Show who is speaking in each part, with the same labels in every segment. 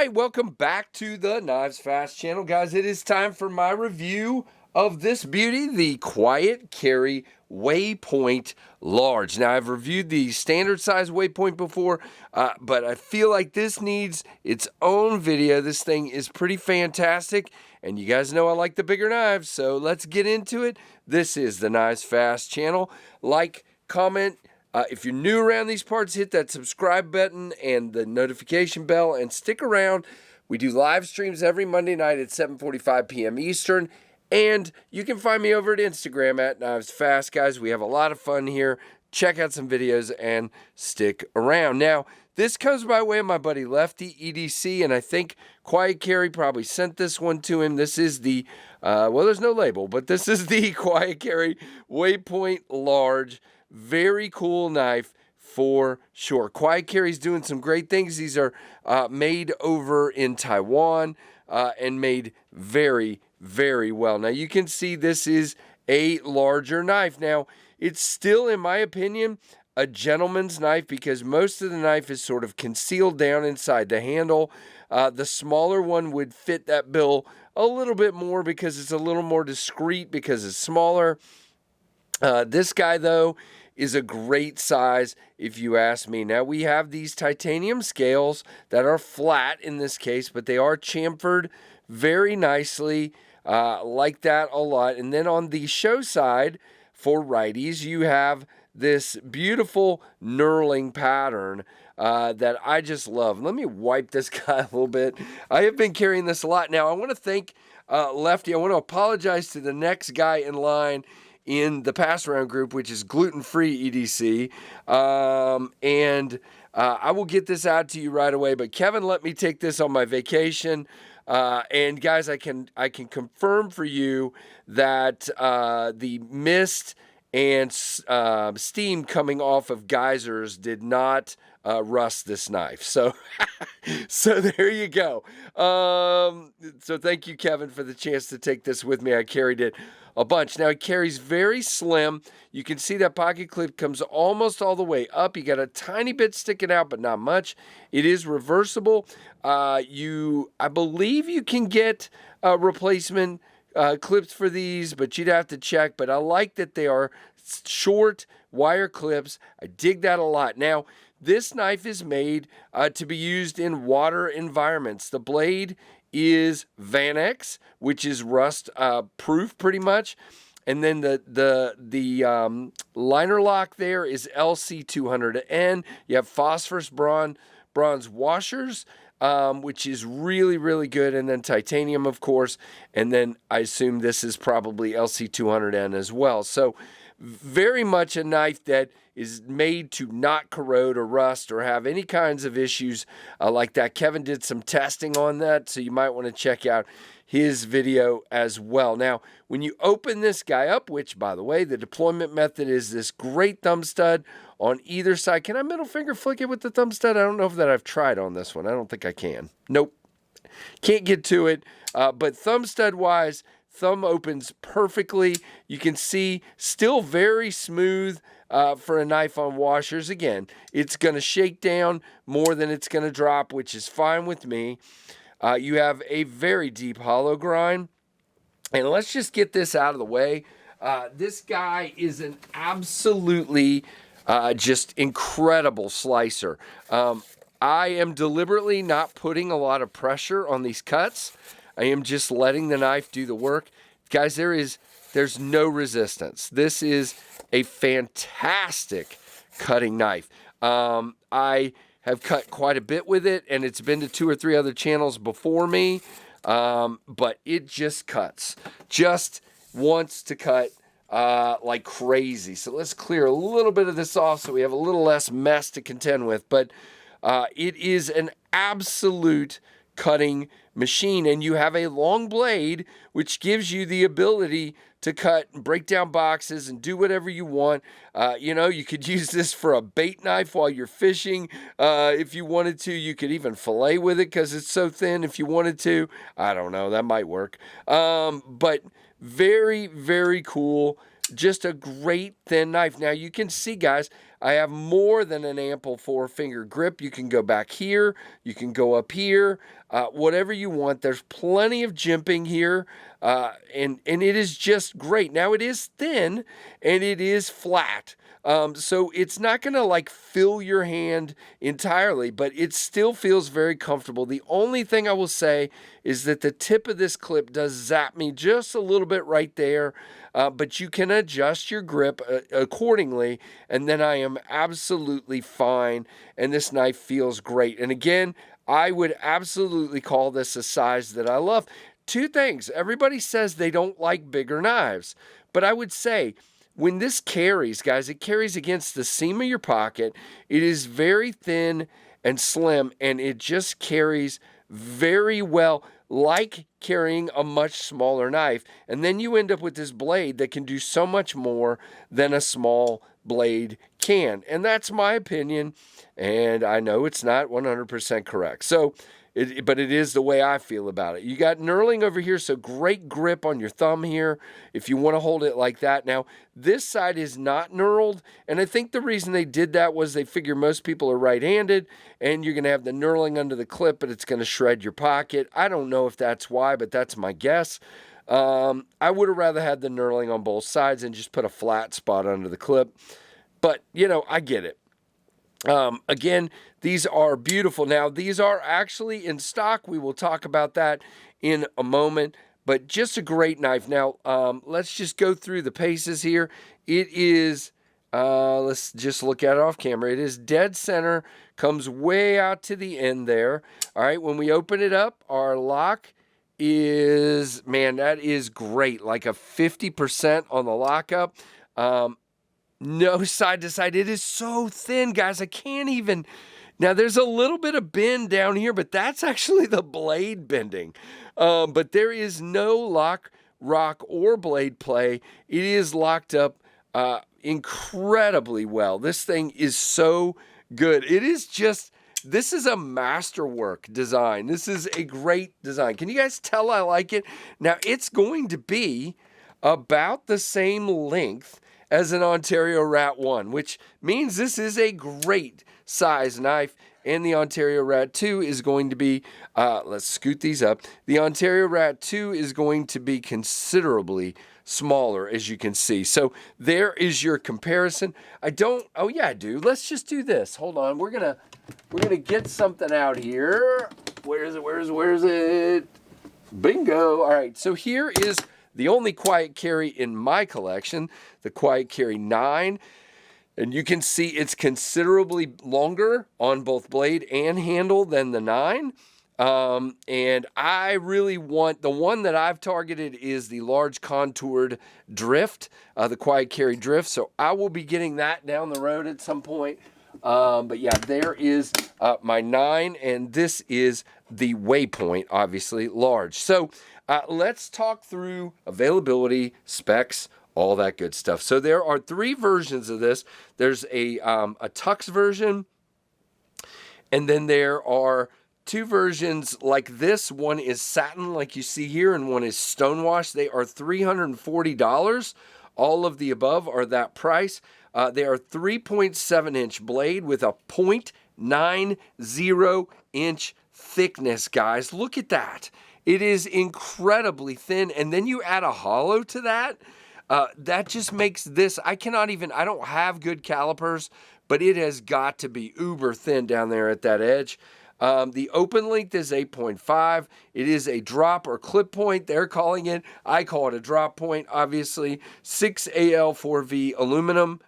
Speaker 1: right, welcome back to the Knives Fast channel, guys. It is time for my review of this beauty, the Quiet Carry Waypoint Large. Now, I've reviewed the standard size Waypoint before, but I feel like this needs its own video. This thing is pretty fantastic, and you guys know I like the bigger knives, so let's get into it. This is the Knives Fast channel. Like, comment. If you're new around these parts, hit that subscribe button and the notification bell and stick around. We do live streams every Monday night at 7:45 p.m. Eastern. And you can find me over at Instagram at Knives Fast, guys. We have a lot of fun here. Check out some videos and stick around. Now, this comes by way of my buddy Lefty EDC, and I think Quiet Carry probably sent this one to him. This is the, well, there's no label, but this is the Quiet Carry Waypoint Large. Very cool knife for sure. Quiet Carry's doing some great things. These are made over in Taiwan and made very, very well. Now you can see this is a larger knife. Now it's still, in my opinion, a gentleman's knife because most of the knife is sort of concealed down inside the handle. The smaller one would fit that bill a little bit more because it's a little more discreet because it's smaller. This guy, though, is a great size if you ask me. Now, we have these titanium scales that are flat in this case, but they are chamfered very nicely, like that a lot. And then on the show side, for righties, you have this beautiful knurling pattern that I just love. Let me wipe this guy a little bit. I have been carrying this a lot. Now, I want to thank Lefty. I want to apologize to the next guy in line in the pass around group, which is gluten-free EDC, and I will get this out to you right away. But Kevin let me take this on my vacation, and guys, I can confirm for you that the mist and steam coming off of geysers did not rust this knife. So, so there you go. So thank you, Kevin, for the chance to take this with me. I carried it a bunch. Now it carries very slim. You can see that pocket clip comes almost all the way up. You got a tiny bit sticking out, but not much. It is reversible. I believe you can get replacement clips for these, but you'd have to check. But I like that they are short wire clips. I dig that a lot. Now, this knife is made to be used in water environments. The blade is Vanex, which is rust proof pretty much. And then the liner lock there is LC200N. You have phosphorus bronze washers, which is really, really good. And then titanium, of course. And then I assume this is probably LC200N as well. So very much a knife that is made to not corrode or rust or have any kinds of issues like that. Kevin did some testing on that, so you might want to check out his video as well. Now, when you open this guy up, which, by the way, the deployment method is this great thumb stud on either side. Can I middle finger flick it with the thumb stud? I don't know if that I've tried on this one. I don't think I can. Nope. Can't get to it. But thumb stud-wise, thumb opens perfectly. You can see still very smooth for a knife on washers. Again, it's going to shake down more than it's going to drop, which is fine with me. You have a very deep hollow grind. And let's just get this out of the way. This guy is an absolutely just incredible slicer. I am deliberately not putting a lot of pressure on these cuts. I am just letting the knife do the work. Guys, there's no resistance. This is a fantastic cutting knife. I have cut quite a bit with it, and it's been to 2 or 3 other channels before me, but it just cuts. Just wants to cut like crazy. So let's clear a little bit of this off so we have a little less mess to contend with. But it is an absolute cutting machine, and you have a long blade which gives you the ability to cut and break down boxes and do whatever you want. You could use this for a bait knife while you're fishing. If you wanted to, you could even fillet with it because it's so thin if you wanted to. I don't know, that might work. But very, very cool. just a great thin knife. Now you can see, guys, I have more than an ample 4-finger grip. You can go back here, you can go up here, whatever you want. There's plenty of jimping here, and it is just great. Now it is thin and it is flat. So it's not going to like fill your hand entirely, but it still feels very comfortable. The only thing I will say is that the tip of this clip does zap me just a little bit right there, but you can adjust your grip accordingly, and then I am absolutely fine, and this knife feels great. And again, I would absolutely call this a size that I love. Two things. Everybody says they don't like bigger knives, but I would say, when this carries, guys, it carries against the seam of your pocket. It is very thin and slim, and it just carries very well, like carrying a much smaller knife. And then you end up with this blade that can do so much more than a small blade can. And that's my opinion, and I know it's not 100% correct. But it is the way I feel about it. You got knurling over here, so great grip on your thumb here if you want to hold it like that. Now, this side is not knurled, and I think the reason they did that was they figure most people are right-handed, and you're going to have the knurling under the clip, but it's going to shred your pocket. I don't know if that's why, but that's my guess. I would have rather had the knurling on both sides and just put a flat spot under the clip. But, I get it. Again, these are beautiful. Now, these are actually in stock. We will talk about that in a moment, but just a great knife. Now, let's just go through the paces here. It is, let's just look at it off camera. It is dead center, comes way out to the end there. All right, when we open it up, our lock is, man, that is great. Like a 50% on the lockup. No side to side. It is so thin, guys. I can't even. Now, there's a little bit of bend down here, but that's actually the blade bending. But there is no lock, rock, or blade play. It is locked up incredibly well. This thing is so good. It is just, this is a masterwork design. This is a great design. Can you guys tell I like it? Now, it's going to be about the same length as an Ontario Rat 1, which means this is a great size knife, and the Ontario Rat 2 is going to be, let's scoot these up, the Ontario Rat 2 is going to be considerably smaller, as you can see. So there is your comparison. I do. Let's just do this. Hold on, we're gonna get something out here. Where is it? Bingo. All right, so here is the only Quiet Carry in my collection, the Quiet Carry 9. And you can see it's considerably longer on both blade and handle than the 9. And I really want, the one that I've targeted is the large contoured drift, the Quiet Carry drift. So I will be getting that down the road at some point. But yeah, there is my 9, and this is the Waypoint, obviously, large. So let's talk through availability, specs, all that good stuff. So there are 3 versions of this. There's a tux version, and then there are 2 versions like this. One is satin, like you see here, and one is stonewashed. They are $340. All of the above are that price. They are 3.7-inch blade with a 0.90-inch thickness, guys. Look at that. It is incredibly thin, and then you add a hollow to that. That just makes this, I don't have good calipers, but it has got to be uber thin down there at that edge. The open length is 8.5. It is a drop or clip point, they're calling it. I call it a drop point, obviously. 6AL4V aluminum,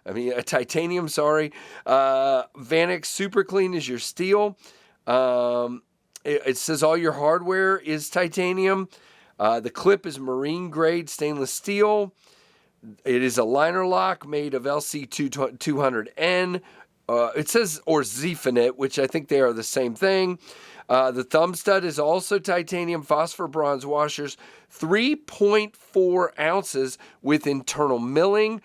Speaker 1: titanium, sorry. Vanex Super Clean is your steel. It says all your hardware is titanium. The clip is marine grade stainless steel. It is a liner lock made of LC200N. It says or Zephonite, which I think they are the same thing. The thumb stud is also titanium phosphor bronze washers, 3.4 ounces with internal milling.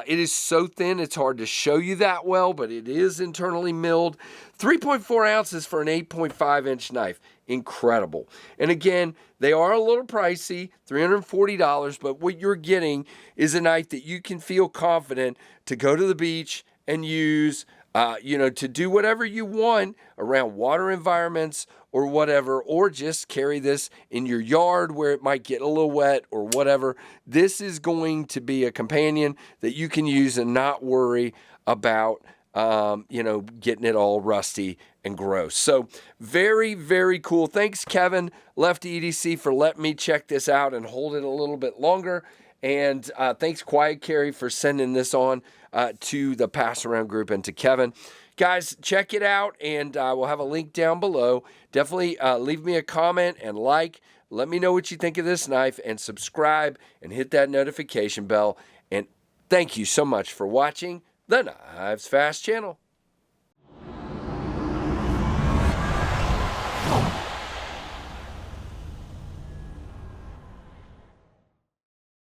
Speaker 1: It is so thin, it's hard to show you that well, but it is internally milled. 3.4 ounces for an 8.5-inch knife. Incredible. And again, they are a little pricey, $340, but what you're getting is a knife that you can feel confident to go to the beach and use, to do whatever you want around water environments or whatever, or just carry this in your yard where it might get a little wet or whatever. This is going to be a companion that you can use and not worry about getting it all rusty and gross. So very, very cool. Thanks, Kevin, Lefty EDC, for letting me check this out and hold it a little bit longer. And thanks, Quiet Carry, for sending this on to the Pass Around group and to Kevin. Guys, check it out, and we'll have a link down below. Definitely leave me a comment and like. Let me know what you think of this knife, and subscribe and hit that notification bell. And thank you so much for watching the Knives Fast channel.